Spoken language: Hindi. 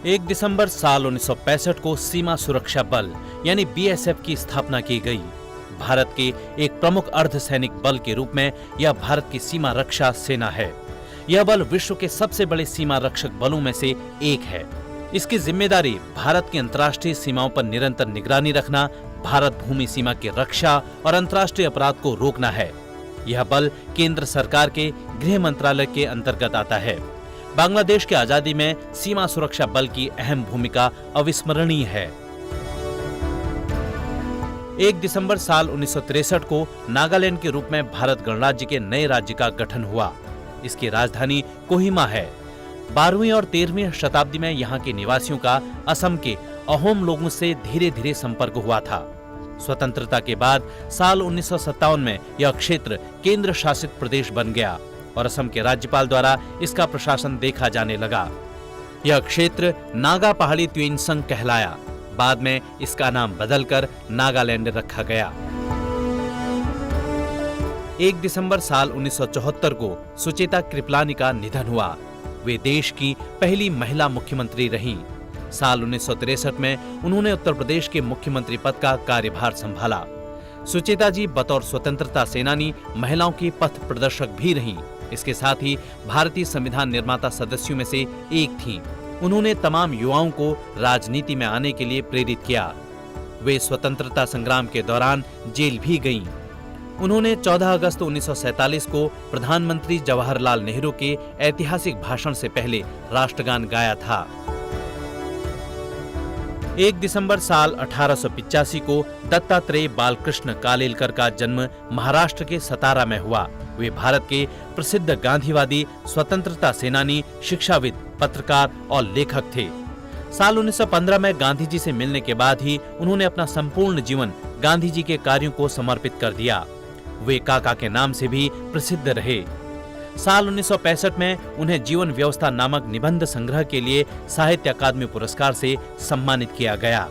1 दिसंबर साल 1965 को सीमा सुरक्षा बल यानी बीएसएफ की स्थापना की गई। भारत के एक प्रमुख अर्धसैनिक बल के रूप में यह भारत की सीमा रक्षा सेना है। यह बल विश्व के सबसे बड़े सीमा रक्षक बलों में से एक है। इसकी जिम्मेदारी भारत की अंतर्राष्ट्रीय सीमाओं पर निरंतर निगरानी रखना, भारत भूमि सीमा की रक्षा और अंतर्राष्ट्रीय अपराध को रोकना है। यह बल केंद्र सरकार के गृह मंत्रालय के अंतर्गत आता है। बांग्लादेश की आजादी में सीमा सुरक्षा बल की अहम भूमिका अविस्मरणीय है। 1 दिसंबर साल 1963 को नागालैंड के रूप में भारत गणराज्य के नए राज्य का गठन हुआ। इसकी राजधानी कोहिमा है। 12वीं और 13वीं शताब्दी में यहाँ के निवासियों का असम के अहोम लोगों से धीरे धीरे संपर्क हुआ था। स्वतंत्रता के बाद साल 1957 में यह क्षेत्र केंद्र शासित प्रदेश बन गया और असम के राज्यपाल द्वारा इसका प्रशासन देखा जाने लगा। यह क्षेत्र नागा पहाड़ी त्विनसंग कहलाया। बाद में इसका नाम बदलकर नागालैंड रखा गया। 1 दिसंबर साल 1974 को सुचेता कृपलानी का निधन हुआ। वे देश की पहली महिला मुख्यमंत्री रहीं। साल 1963 में उन्होंने उत्तर प्रदेश के मुख्यमंत्री पद का कार्यभार संभाला। सुचेता जी बतौर स्वतंत्रता सेनानी महिलाओं की पथ प्रदर्शक भी रहीं। इसके साथ ही भारतीय संविधान निर्माता सदस्यों में से एक थीं। उन्होंने तमाम युवाओं को राजनीति में आने के लिए प्रेरित किया। वे स्वतंत्रता संग्राम के दौरान जेल भी गईं। उन्होंने 14 अगस्त 1947 को प्रधानमंत्री जवाहरलाल नेहरू के ऐतिहासिक भाषण से पहले राष्ट्रगान गाया था। 1 दिसंबर साल 1885 को दत्तात्रेय बालकृष्ण कालेलकर का जन्म महाराष्ट्र के सतारा में हुआ। वे भारत के प्रसिद्ध गांधीवादी, स्वतंत्रता सेनानी, शिक्षाविद, पत्रकार और लेखक थे। साल 1915 में गांधी जी से मिलने के बाद ही उन्होंने अपना संपूर्ण जीवन गांधी जी के कार्यों को समर्पित कर दिया। वे काका के नाम से भी प्रसिद्ध रहे। साल 1965 में उन्हें जीवन व्यवस्था नामक निबंध संग्रह के लिए साहित्य अकादमी पुरस्कार से सम्मानित किया गया।